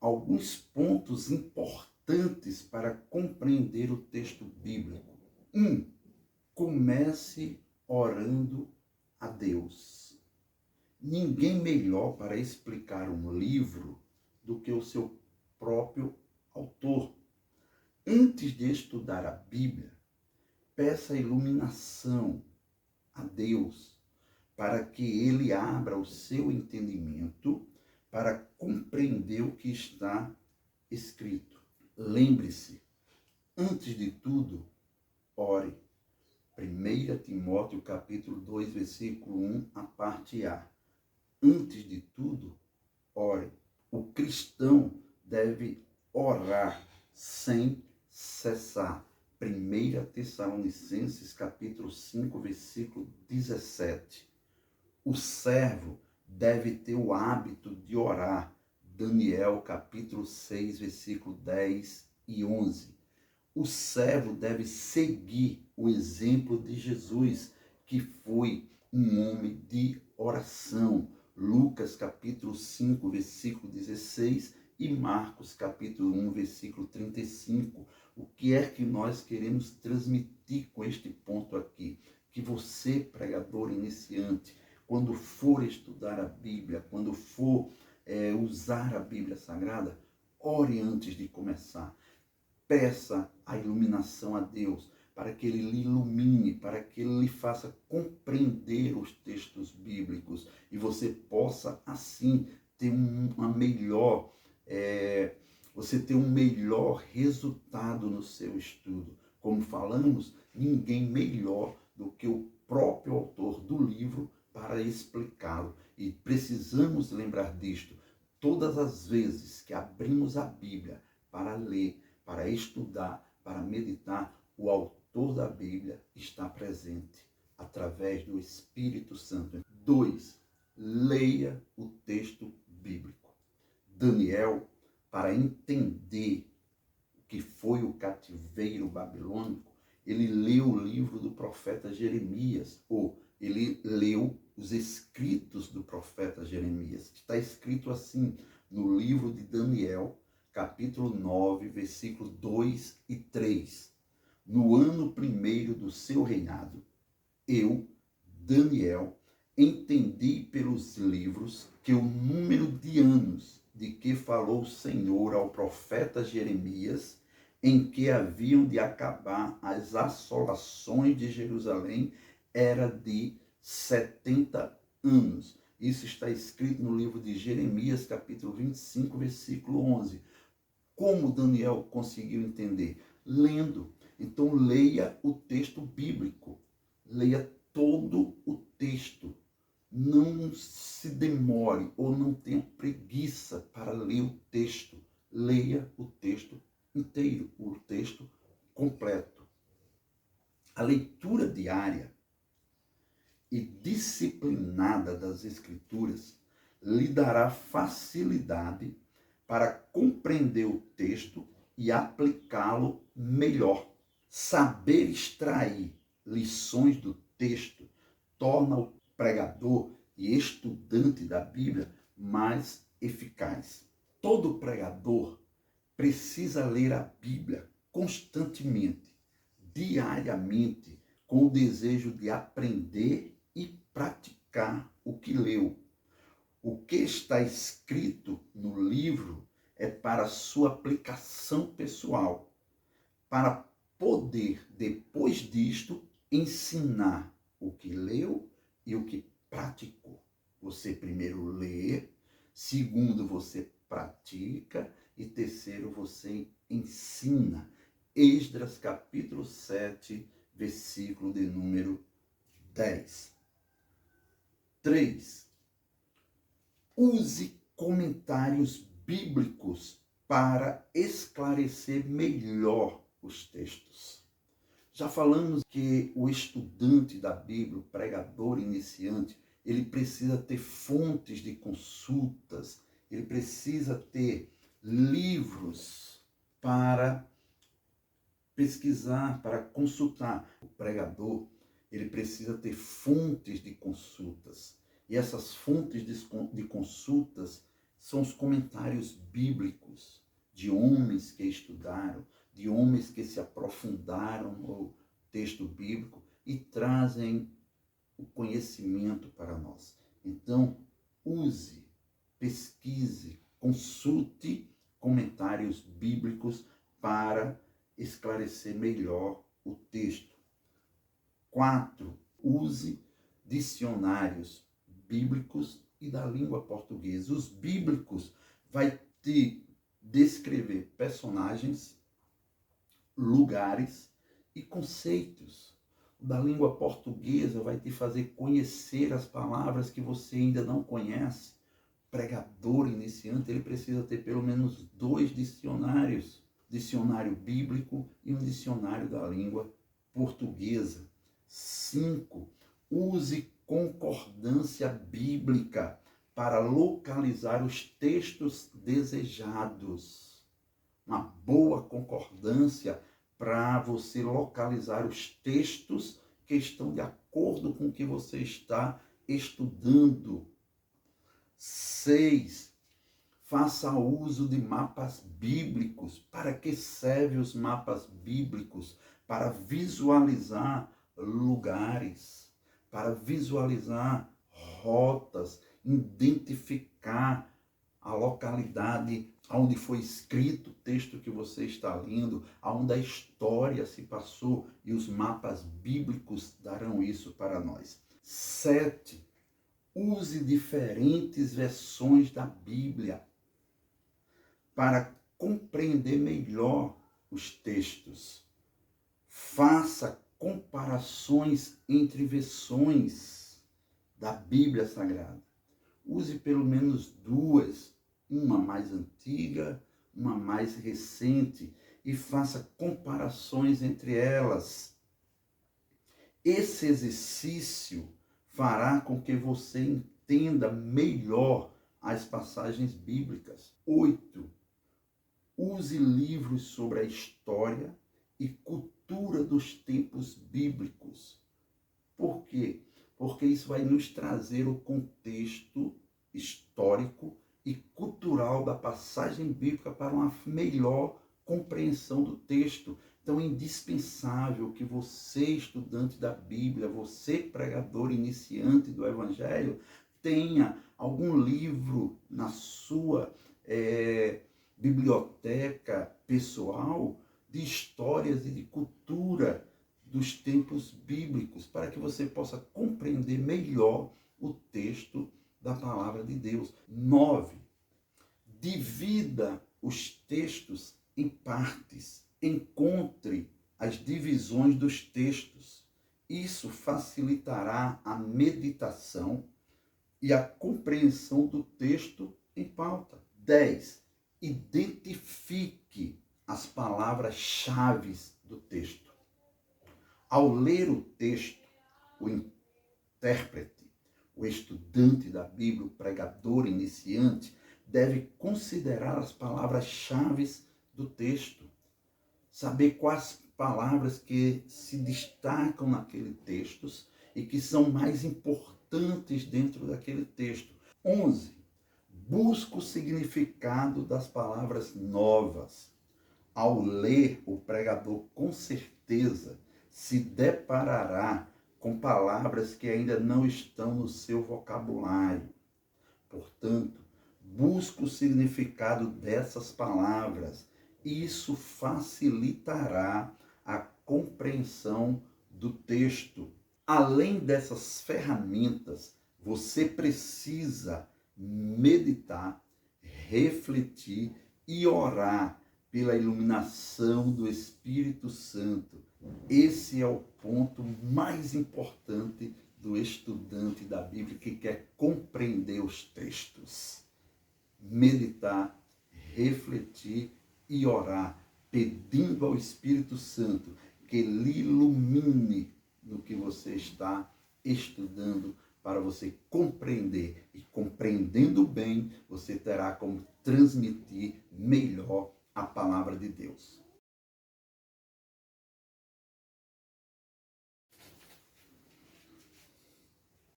alguns pontos importantes para compreender o texto bíblico. 1. Comece orando a Deus. Ninguém melhor para explicar um livro do que o seu próprio autor. Antes de estudar a Bíblia, peça iluminação a Deus para que Ele abra o seu entendimento para compreender o que está escrito. Lembre-se, antes de tudo, ore. 1 Timóteo capítulo 2, versículo 1, a parte A. Antes de tudo, ore. O cristão deve orar sem cessar. 1 Tessalonicenses capítulo 5, versículo 17. O servo deve ter o hábito de orar. Daniel capítulo 6, versículo 10 e 11. O servo deve seguir o exemplo de Jesus, que foi um homem de oração. Lucas capítulo 5, versículo 16 e Marcos capítulo 1, versículo 35. O que é que nós queremos transmitir com este ponto aqui? Que você, pregador iniciante, quando for estudar a Bíblia, quando for usar a Bíblia Sagrada, ore antes de começar. Peça a iluminação a Deus, para que Ele lhe ilumine, para que Ele lhe faça compreender os textos bíblicos e você possa, assim, ter você ter um melhor resultado no seu estudo. Como falamos, ninguém melhor do que o próprio autor do livro para explicá-lo. E precisamos lembrar disto. Todas as vezes que abrimos a Bíblia para ler, para estudar, para meditar, o autor da Bíblia está presente através do Espírito Santo. 2. Leia o texto bíblico. Daniel, para entender o que foi o cativeiro babilônico, ele leu o livro do profeta Jeremias, ou ele leu os escritos do profeta Jeremias. Está escrito assim no livro de Daniel, capítulo 9, versículos 2 e 3. No ano primeiro do seu reinado, eu, Daniel, entendi pelos livros que o número de anos de que falou o Senhor ao profeta Jeremias, em que haviam de acabar as assolações de Jerusalém, era de 70 anos. Isso está escrito no livro de Jeremias, capítulo 25, versículo 11. Como Daniel conseguiu entender? Lendo. Então, leia o texto bíblico. Leia todo o texto. Não se demore ou não tenha preguiça para ler o texto. Leia o texto inteiro, o texto completo. A leitura diária e disciplinada das Escrituras lhe dará facilidade para compreender o texto e aplicá-lo melhor. Saber extrair lições do texto torna o pregador e estudante da Bíblia mais eficaz. Todo pregador precisa ler a Bíblia constantemente, diariamente, com o desejo de aprender e praticar o que leu. O que está escrito no livro é para sua aplicação pessoal, para poder, depois disto, ensinar o que leu e o que praticou. Você primeiro lê, segundo você pratica e terceiro você ensina. Esdras capítulo 7, versículo de número 10. 3. Use comentários bíblicos para esclarecer melhor os textos. Já falamos que o estudante da Bíblia, o pregador iniciante, ele precisa ter fontes de consultas, ele precisa ter livros para pesquisar, para consultar. O pregador, ele precisa ter fontes de consultas. E essas fontes de consultas são os comentários bíblicos de homens que estudaram, de homens que se aprofundaram no texto bíblico e trazem o conhecimento para nós. Então, use, pesquise, consulte comentários bíblicos para esclarecer melhor o texto. 4. Use dicionários bíblicos e da língua portuguesa. Os bíblicos vai te descrever personagens, lugares e conceitos. O da língua portuguesa vai te fazer conhecer as palavras que você ainda não conhece. Pregador iniciante, ele precisa ter pelo menos 2 dicionários. Dicionário bíblico e um dicionário da língua portuguesa. 5. Use concordância bíblica para localizar os textos desejados. Uma boa concordância para você localizar os textos que estão de acordo com o que você está estudando. 6. Faça uso de mapas bíblicos. Para que servem os mapas bíblicos? Para visualizar lugares, para visualizar rotas, identificar a localidade onde foi escrito o texto que você está lendo, onde a história se passou, e os mapas bíblicos darão isso para nós. 7. Use diferentes versões da Bíblia para compreender melhor os textos. Faça comparações entre versões da Bíblia Sagrada. Use pelo menos 2, uma mais antiga, uma mais recente, e faça comparações entre elas. Esse exercício fará com que você entenda melhor as passagens bíblicas. 8. Use livros sobre a história e cultura dos tempos bíblicos. Por quê? Porque isso vai nos trazer o contexto histórico e cultural da passagem bíblica para uma melhor compreensão do texto. Então é indispensável que você, estudante da Bíblia, você, pregador iniciante do Evangelho, tenha algum livro na sua biblioteca pessoal de histórias e de cultura dos tempos bíblicos, para que você possa compreender melhor o texto da palavra de Deus. 9. Divida os textos em partes. Encontre as divisões dos textos. Isso facilitará a meditação e a compreensão do texto em pauta. 10. Identifique as palavras-chave do texto. Ao ler o texto, o intérprete, o estudante da Bíblia, o pregador iniciante, deve considerar as palavras-chave do texto. Saber quais palavras que se destacam naquele texto e que são mais importantes dentro daquele texto. 11. Busca o significado das palavras novas. Ao ler, o pregador com certeza se deparará com palavras que ainda não estão no seu vocabulário. Portanto, busque o significado dessas palavras. Isso facilitará a compreensão do texto. Além dessas ferramentas, você precisa meditar, refletir e orar pela iluminação do Espírito Santo. Esse é o ponto mais importante do estudante da Bíblia que quer compreender os textos. Meditar, refletir e orar, pedindo ao Espírito Santo que lhe ilumine no que você está estudando, para você compreender. E compreendendo bem, você terá como transmitir melhor a palavra de Deus.